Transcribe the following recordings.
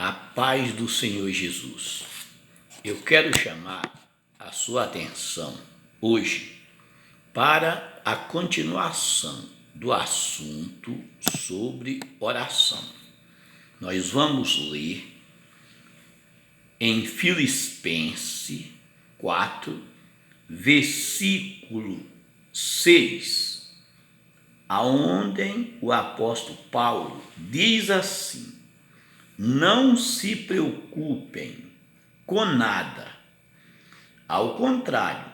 A paz do Senhor Jesus. Eu quero chamar a sua atenção hoje para a continuação do assunto sobre oração. Nós vamos ler em Filipenses 4, versículo 6, aonde o apóstolo Paulo diz assim: não se preocupem com nada, ao contrário,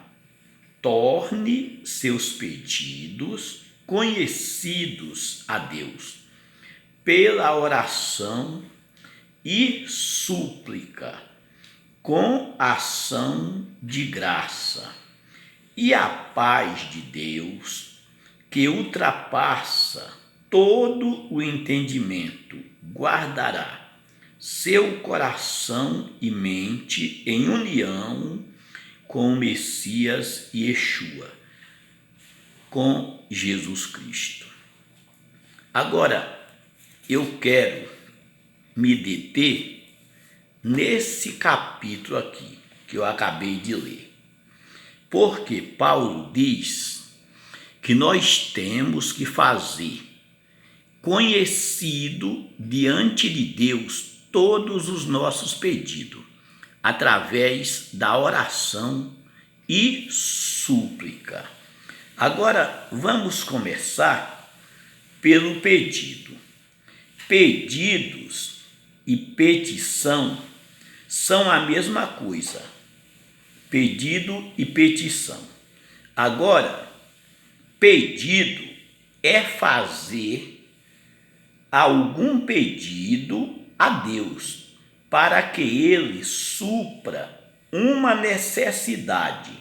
torne seus pedidos conhecidos a Deus pela oração e súplica, com ação de graça. E a paz de Deus, que ultrapassa todo o entendimento, guardará seu coração e mente em união com o Messias Yeshua, com Jesus Cristo. Agora, eu quero me deter nesse capítulo aqui, que eu acabei de ler. Porque Paulo diz que nós temos que fazer conhecido diante de Deus todos os nossos pedidos, através da oração e súplica. Agora, vamos começar pelo pedido. Pedidos e petição são a mesma coisa. Pedido e petição. Agora, pedido é fazer algum pedido a Deus para que Ele supra uma necessidade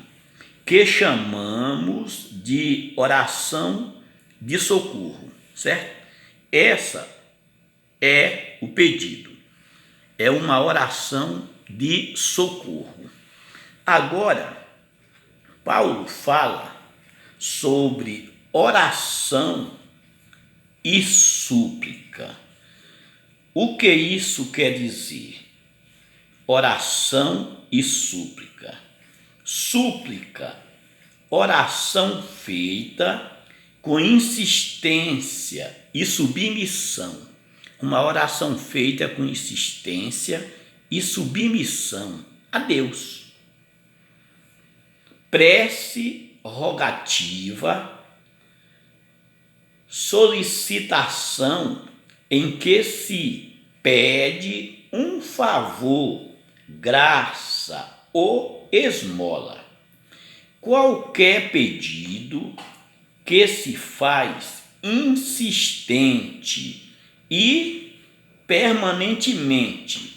que chamamos de oração de socorro, certo? Essa é o pedido, é uma oração de socorro. Agora, Paulo fala sobre oração e súplica. O que isso quer dizer? Oração e súplica. Súplica, oração feita com insistência e submissão. Uma oração feita com insistência e submissão a Deus. Prece rogativa, solicitação em que se pede um favor, graça ou esmola. Qualquer pedido que se faz insistente e permanentemente,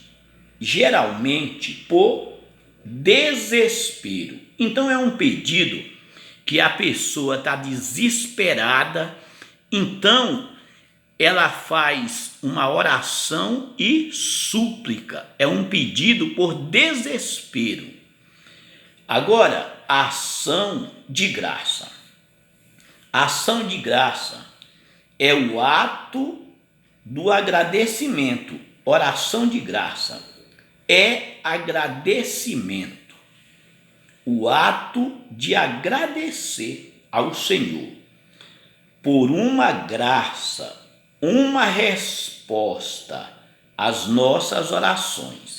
geralmente por desespero. Então é um pedido que a pessoa está desesperada, então ela faz uma oração e súplica. É um pedido por desespero. Agora, ação de graça. Ação de graça é o ato do agradecimento. Oração de graça é agradecimento. O ato de agradecer ao Senhor por uma graça, uma resposta às nossas orações.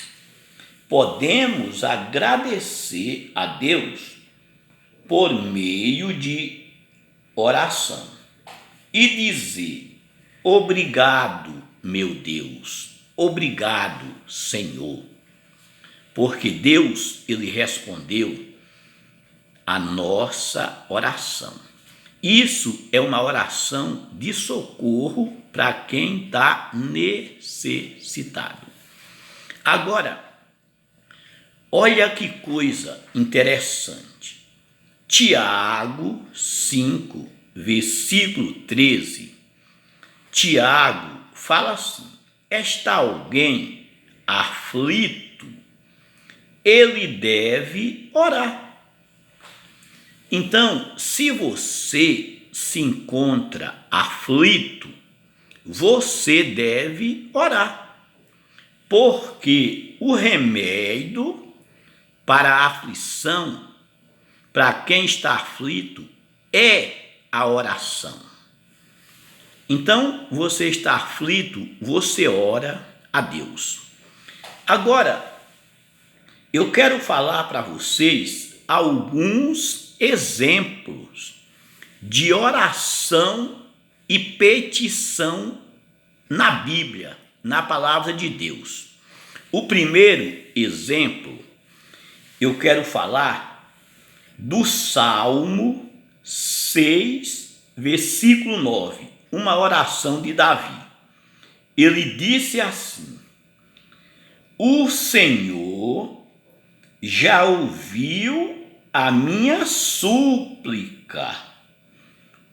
Podemos agradecer a Deus por meio de oração e dizer: obrigado, meu Deus, obrigado, Senhor, porque Deus, Ele respondeu a nossa oração. Isso é uma oração de socorro para quem está necessitado. Agora, olha que coisa interessante. Tiago 5, versículo 13. Tiago fala assim: está alguém aflito, ele deve orar. Então, se você se encontra aflito, você deve orar. porque o remédio para a aflição, para quem está aflito, é a oração. Então, você está aflito, você ora a Deus. Agora, eu quero falar para vocês alguns exemplos de oração e petição na Bíblia, na palavra de Deus. O primeiro exemplo, eu quero falar do Salmo 6, versículo 9, uma oração de Davi. Ele disse assim: o Senhor já ouviu a minha súplica,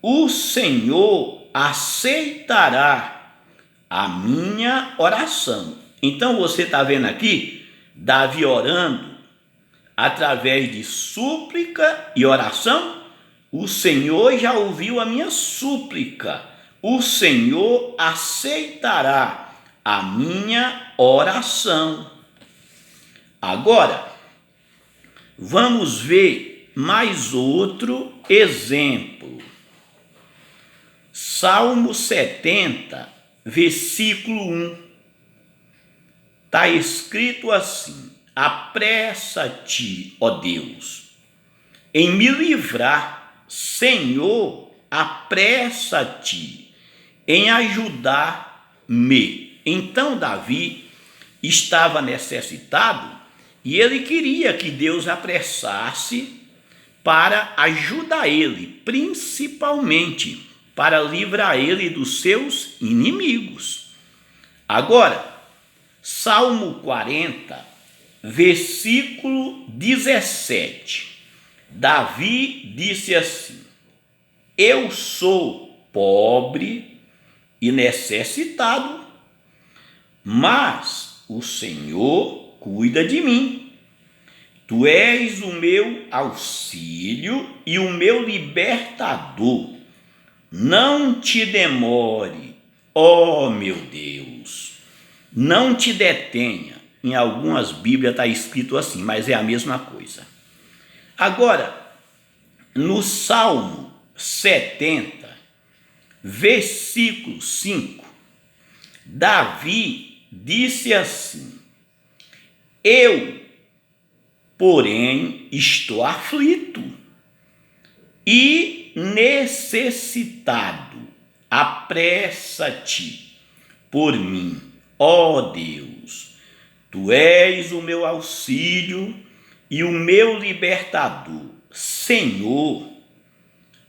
o Senhor aceitará a minha oração. Então você está vendo aqui Davi orando através de súplica e oração. O Senhor já ouviu a minha súplica, o Senhor aceitará a minha oração. Agora, vamos ver mais outro exemplo. Salmo 70, versículo 1. Está escrito assim: apressa-te, ó Deus, em me livrar, Senhor, apressa-te em ajudar-me. Então Davi estava necessitado e ele queria que Deus apressasse para ajudar ele, principalmente para livrar ele dos seus inimigos. Agora, Salmo 40, versículo 17. Davi disse assim: eu sou pobre e necessitado, mas o Senhor cuida de mim. Tu és o meu auxílio e o meu libertador. Não te demore, ó meu Deus, não te detenha. Em algumas Bíblias está escrito assim, mas é a mesma coisa. Agora, no Salmo 70, versículo 5, Davi disse assim: eu, porém, estou aflito e necessitado. Apressa-te por mim, ó Deus. Tu és o meu auxílio e o meu libertador. Senhor,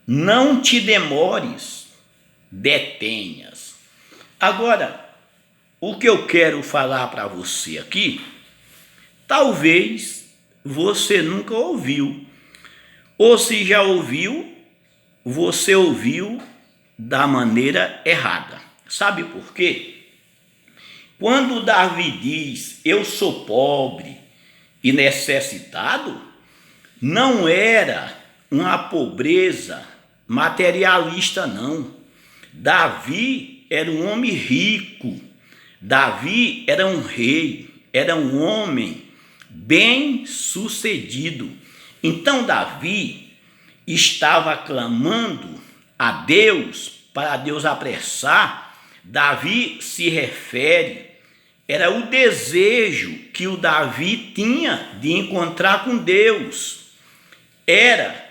não te demores, detenhas. Agora, o que eu quero falar para você aqui, talvez você nunca ouviu, ou se já ouviu, você ouviu da maneira errada. Sabe por quê? Quando Davi diz, eu sou pobre e necessitado, não era uma pobreza materialista, não. Davi era um homem rico, Davi era um rei, era um homem bem sucedido. Então Davi estava clamando a Deus para Deus apressar. Davi se refere, era o desejo que o Davi tinha de encontrar com Deus. Era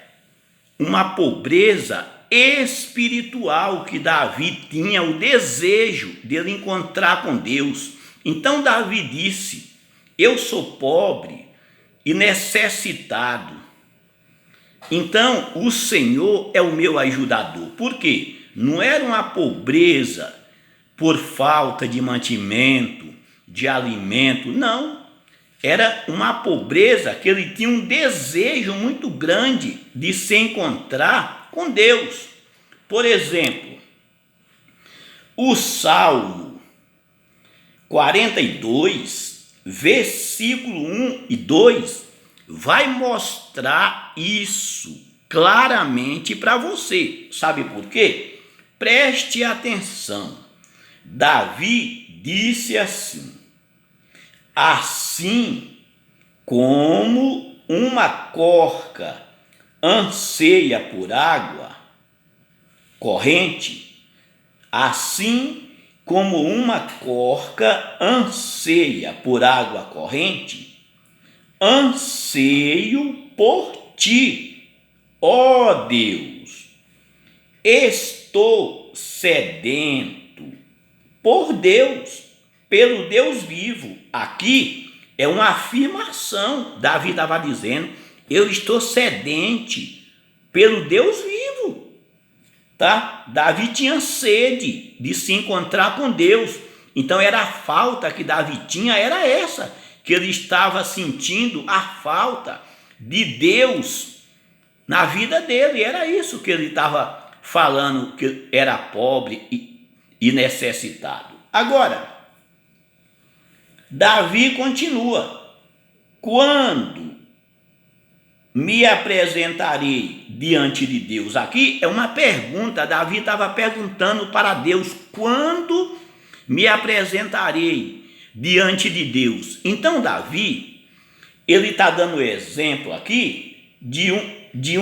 uma pobreza espiritual que Davi tinha, o desejo de ele encontrar com Deus. Então Davi disse, eu sou pobre e necessitado. Então o Senhor é o meu ajudador. Por quê? Não era uma pobreza por falta de mantimento, de alimento, não. Era uma pobreza que ele tinha um desejo muito grande de se encontrar com Deus. Por exemplo, o Salmo 42, versículo 1 e 2, vai mostrar isso claramente para você. Sabe por quê? Preste atenção. Davi disse assim: Assim como uma corca anseia por água corrente, assim como uma corca anseia por água corrente, anseio por ti, ó Deus. Estou sedento por Deus, pelo Deus vivo. Aqui é uma afirmação. Davi estava dizendo: eu estou sedente pelo Deus vivo. Tá? Davi tinha sede de se encontrar com Deus. Então era a falta que Davi tinha, era essa, que ele estava sentindo a falta de Deus na vida dele. Era isso que ele estava falando, que era pobre e necessitado. Agora, Davi continua: quando me apresentarei diante de Deus? Aqui é uma pergunta. Davi estava perguntando para Deus: quando me apresentarei diante de Deus? Então Davi, ele está dando exemplo aqui de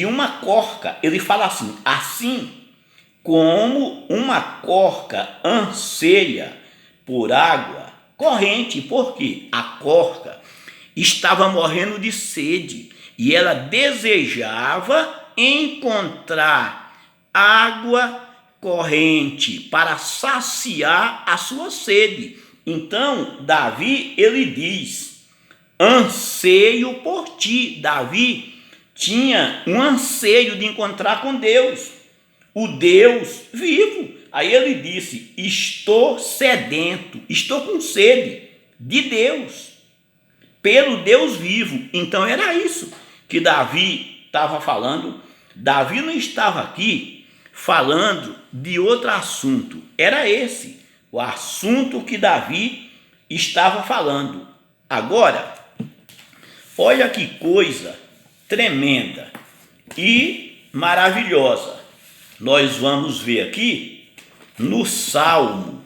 uma corca. Ele fala assim: assim como uma corca anseia por água corrente. Porque a corca estava morrendo de sede e ela desejava encontrar água corrente para saciar a sua sede. Então Davi, ele diz: anseio por ti. Davi tinha um anseio de encontrar com Deus, o Deus vivo. Aí ele disse: estou sedento, estou com sede de Deus, pelo Deus vivo. Então era isso que Davi estava falando. Davi não estava aqui falando de outro assunto, era esse o assunto que Davi estava falando. Agora, olha que coisa tremenda e maravilhosa. Nós vamos ver aqui no Salmo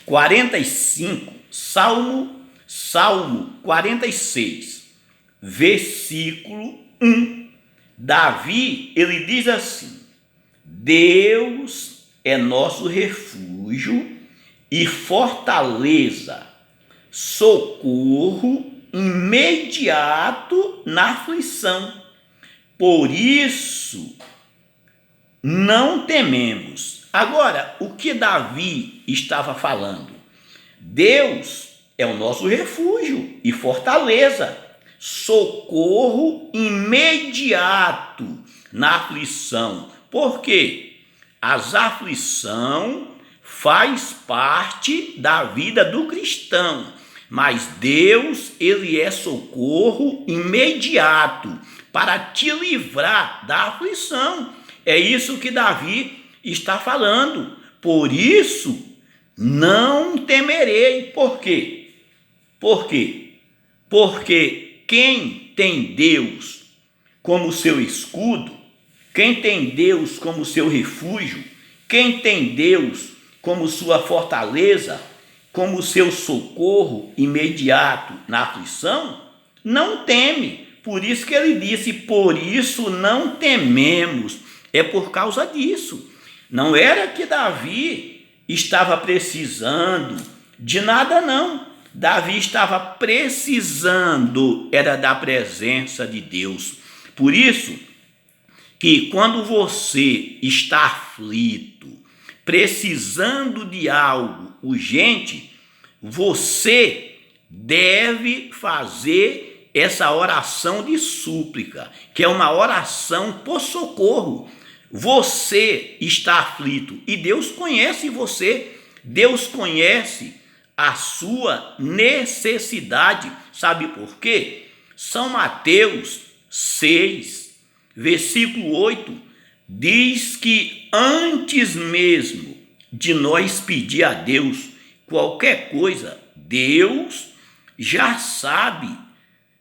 45, Salmo 46, versículo 1. Davi, ele diz assim: Deus é nosso refúgio e fortaleza, socorro imediato na aflição. Por isso não tememos. Agora, o que Davi estava falando? Deus é o nosso refúgio e fortaleza, socorro imediato na aflição. Por quê? As aflições faz parte da vida do cristão, mas Deus, ele é socorro imediato para te livrar da aflição. É isso que Davi está falando. Por isso não temerei. Por quê? Por quê? Porque quem tem Deus como seu escudo, quem tem Deus como seu refúgio, quem tem Deus como sua fortaleza, como seu socorro imediato na aflição, não teme. Por isso que ele disse: por isso não tememos. É por causa disso. Não era que Davi estava precisando de nada, não. Davi estava precisando, era da presença de Deus. Por isso que quando você está aflito, precisando de algo urgente, você deve fazer essa oração de súplica, que é uma oração por socorro. Você está aflito e Deus conhece você, Deus conhece a sua necessidade. Sabe por quê? São Mateus 6, versículo 8, diz que antes mesmo de nós pedir a Deus qualquer coisa, Deus já sabe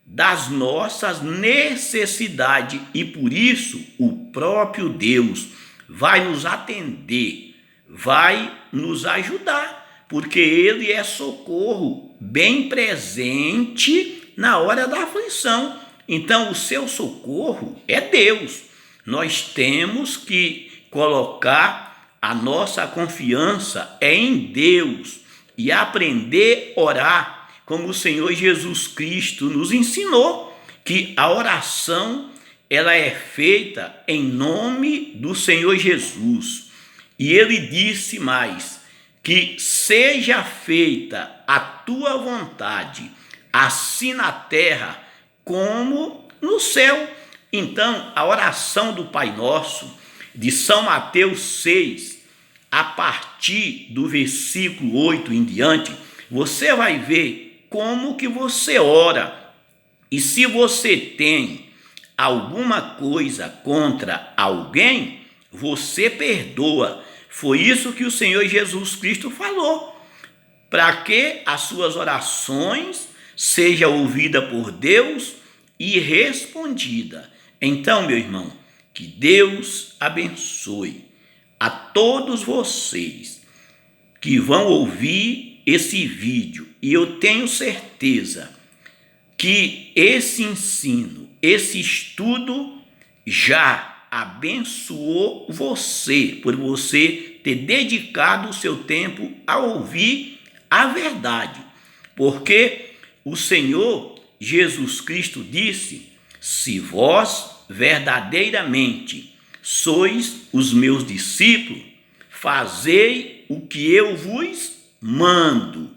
das nossas necessidades e por isso o próprio Deus vai nos atender, vai nos ajudar, porque ele é socorro bem presente na hora da aflição. Então, o seu socorro é Deus. Nós temos que colocar a nossa confiança em Deus e aprender a orar, como o Senhor Jesus Cristo nos ensinou, que a oração ela é feita em nome do Senhor Jesus. E ele disse mais, que seja feita a tua vontade, assim na terra como no céu. Então, a oração do Pai Nosso, de São Mateus 6, a partir do versículo 8 em diante, você vai ver como que você ora. E se você tem alguma coisa contra alguém, você perdoa. Foi isso que o Senhor Jesus Cristo falou, para que as suas orações sejam ouvidas por Deus e respondidas. Então, meu irmão, que Deus abençoe a todos vocês que vão ouvir esse vídeo, e eu tenho certeza que esse ensino, esse estudo já abençoou você, por você ter dedicado o seu tempo a ouvir a verdade, porque o Senhor Jesus Cristo disse: se vós verdadeiramente sois os meus discípulos, fazei o que eu vos mando,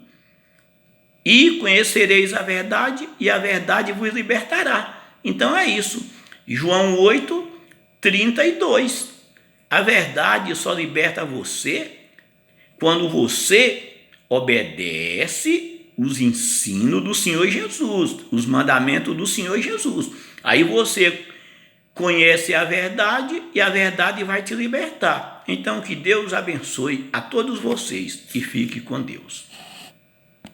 e conhecereis a verdade, e a verdade vos libertará. Então é isso. João 8, 32. A verdade só liberta você quando você obedece os ensinos do Senhor Jesus, os mandamentos do Senhor Jesus. Aí você conhece a verdade e a verdade vai te libertar. Então que Deus abençoe a todos vocês e fique com Deus.